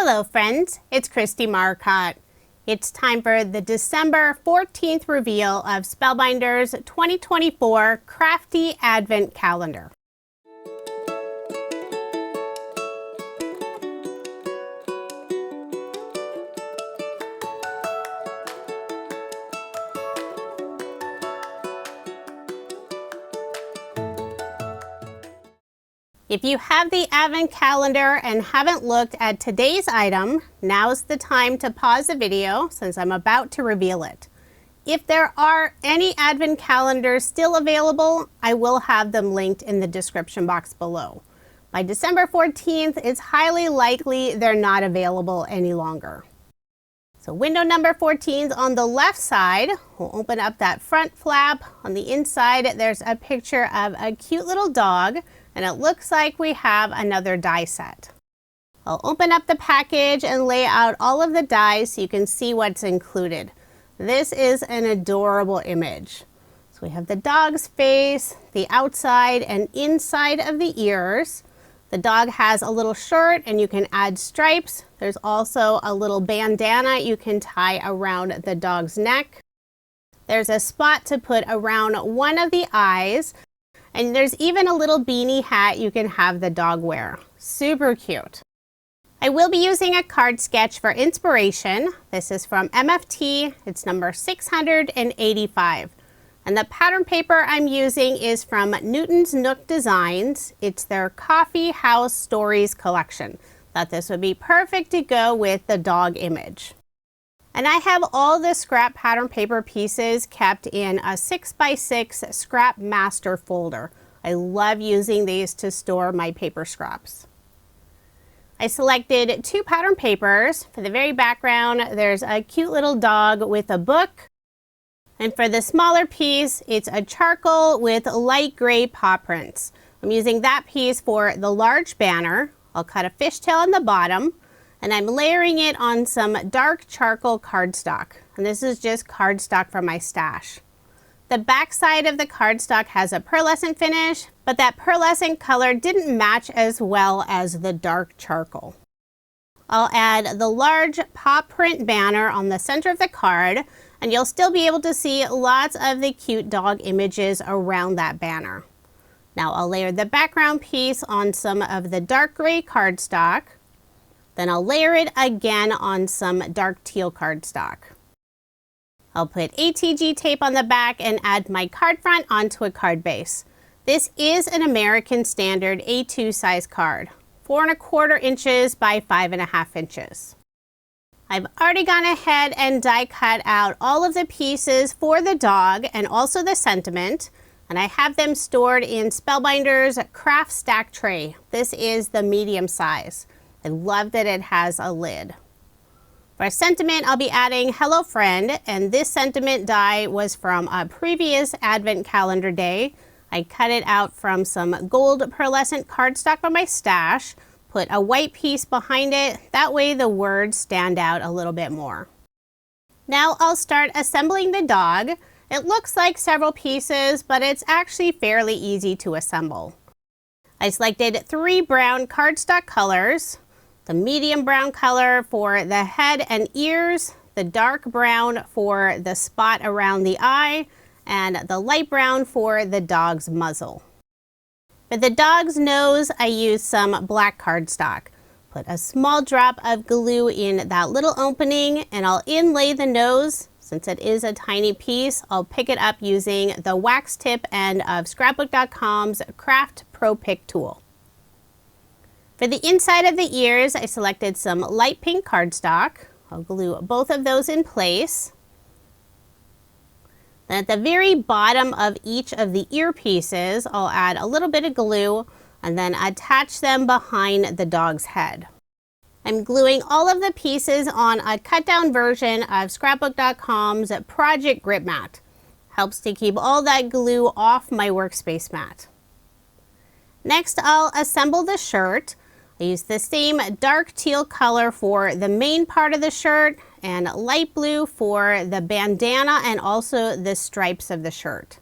Hello friends, it's Kristie Marcotte. It's time for the December 14th reveal of Spellbinders 2024 Crafty Advent Calendar. If you have the Advent calendar and haven't looked at today's item, now's the time to pause the video since I'm about to reveal it. If there are any Advent calendars still available, I will have them linked in the description box below. By December 14th, it's highly likely they're not available any longer. So window number 14 is on the left side. We'll open up that front flap. On the inside, there's a picture of a cute little dog. And it looks like we have another die set. I'll open up the package and lay out all of the dies so you can see what's included. This is an adorable image. So we have the dog's face, the outside and inside of the ears. The dog has a little shirt and you can add stripes. There's also a little bandana you can tie around the dog's neck. There's a spot to put around one of the eyes. And there's even a little beanie hat you can have the dog wear. Super cute. I will be using a card sketch for inspiration. This is from MFT. It's number 685. And the pattern paper I'm using is from Newton's Nook Designs. It's their Coffee House Stories collection. Thought this would be perfect to go with the dog image. And I have all the scrap pattern paper pieces kept in a 6x6 Scrapmaster folder. I love using these to store my paper scraps. I selected two pattern papers. For the very background, there's a cute little dog with a book. And for the smaller piece, it's a charcoal with light gray paw prints. I'm using that piece for the large banner. I'll cut a fishtail on the bottom. And I'm layering it on some dark charcoal cardstock. And this is just cardstock from my stash. The back side of the cardstock has a pearlescent finish, but that pearlescent color didn't match as well as the dark charcoal. I'll add the large paw print banner on the center of the card, and you'll still be able to see lots of the cute dog images around that banner. Now I'll layer the background piece on some of the dark gray cardstock. Then I'll layer it again on some dark teal cardstock. I'll put ATG tape on the back and add my card front onto a card base. This is an American Standard A2 size card, 4¼ inches by 5½ inches. I've already gone ahead and die cut out all of the pieces for the dog and also the sentiment, and I have them stored in Spellbinders craft stack tray. This is the medium size. I love that it has a lid. For a sentiment, I'll be adding Hello Friend, and this sentiment die was from a previous Advent calendar day. I cut it out from some gold pearlescent cardstock from my stash, put a white piece behind it, that way the words stand out a little bit more. Now I'll start assembling the dog. It looks like several pieces, but it's actually fairly easy to assemble. I selected 3 brown cardstock colors. The medium brown color for the head and ears, the dark brown for the spot around the eye, and the light brown for the dog's muzzle. For the dog's nose, I used some black cardstock. Put a small drop of glue in that little opening, and I'll inlay the nose. Since it is a tiny piece, I'll pick it up using the wax tip end of Scrapbook.com's Craft Pro Pick tool. For the inside of the ears, I selected some light pink cardstock. I'll glue both of those in place. Then at the very bottom of each of the ear pieces, I'll add a little bit of glue and then attach them behind the dog's head. I'm gluing all of the pieces on a cut down version of Scrapbook.com's Project Grip Mat. Helps to keep all that glue off my workspace mat. Next, I'll assemble the shirt. I use the same dark teal color for the main part of the shirt and light blue for the bandana and also the stripes of the shirt.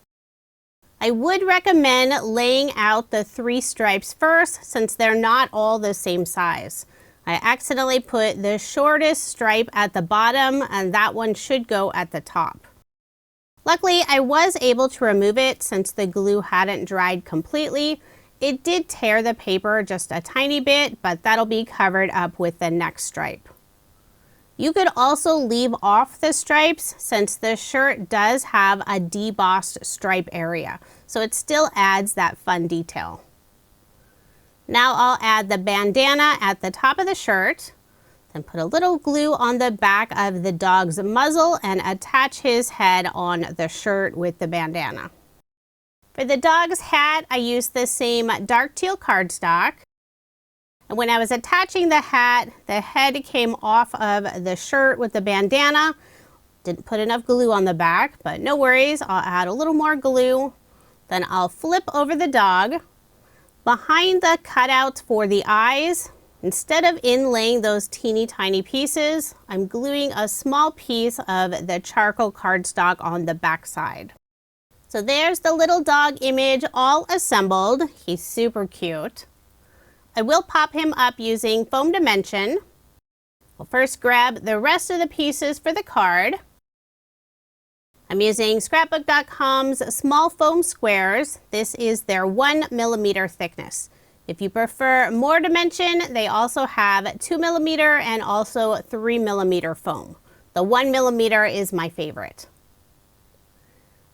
I would recommend laying out the 3 stripes first since they're not all the same size. I accidentally put the shortest stripe at the bottom, and that one should go at the top. Luckily, I was able to remove it since the glue hadn't dried completely. It did tear the paper just a tiny bit, but that'll be covered up with the next stripe. You could also leave off the stripes since the shirt does have a debossed stripe area, so it still adds that fun detail. Now I'll add the bandana at the top of the shirt, then put a little glue on the back of the dog's muzzle and attach his head on the shirt with the bandana. For the dog's hat, I used the same dark teal cardstock. And when I was attaching the hat, the head came off of the shirt with the bandana. Didn't put enough glue on the back, but no worries, I'll add a little more glue. Then I'll flip over the dog. Behind the cutouts for the eyes, instead of inlaying those teeny tiny pieces, I'm gluing a small piece of the charcoal cardstock on the back side. So there's the little dog image all assembled. He's super cute. I will pop him up using foam dimension. We'll first grab the rest of the pieces for the card. I'm using scrapbook.com's small foam squares. This is their 1mm thickness. If you prefer more dimension, they also have 2mm and also 3mm foam. The 1mm is my favorite.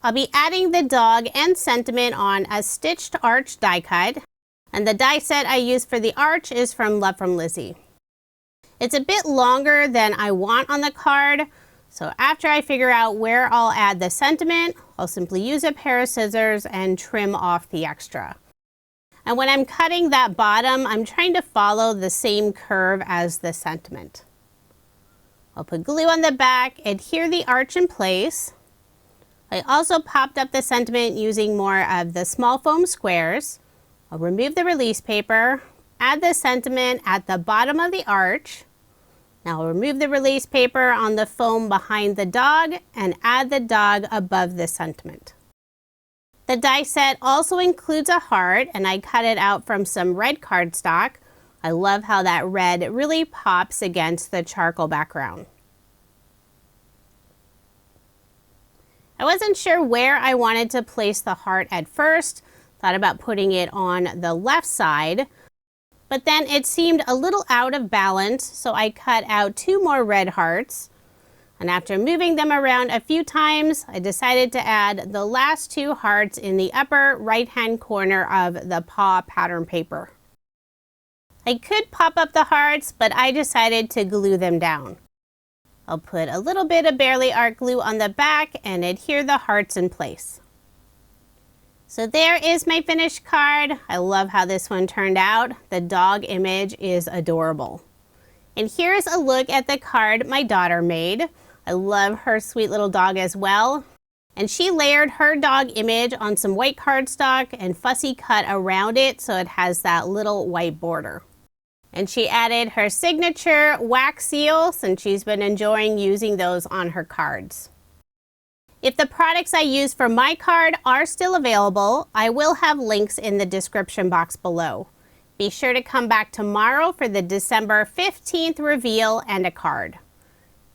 I'll be adding the dog and sentiment on a stitched arch die cut, and the die set I use for the arch is from Love from Lizzie. It's a bit longer than I want on the card, so after I figure out where I'll add the sentiment, I'll simply use a pair of scissors and trim off the extra. And when I'm cutting that bottom, I'm trying to follow the same curve as the sentiment. I'll put glue on the back, adhere the arch in place. I also popped up the sentiment using more of the small foam squares. I'll remove the release paper, add the sentiment at the bottom of the arch. Now I'll remove the release paper on the foam behind the dog and add the dog above the sentiment. The die set also includes a heart, and I cut it out from some red cardstock. I love how that red really pops against the charcoal background. I wasn't sure where I wanted to place the heart at first. Thought about putting it on the left side, but then it seemed a little out of balance, so I cut out 2 more red hearts. And after moving them around a few times, I decided to add the last 2 hearts in the upper right-hand corner of the paw pattern paper. I could pop up the hearts, but I decided to glue them down. I'll put a little bit of Barely Art glue on the back and adhere the hearts in place. So there is my finished card. I love how this one turned out. The dog image is adorable. And here's a look at the card my daughter made. I love her sweet little dog as well. And she layered her dog image on some white cardstock and fussy cut around it so it has that little white border. And she added her signature wax seal since she's been enjoying using those on her cards. If the products I use for my card are still available, I will have links in the description box below. Be sure to come back tomorrow for the December 15th reveal and a card.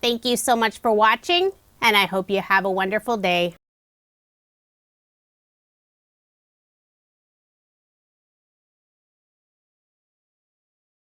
Thank you so much for watching, and I hope you have a wonderful day.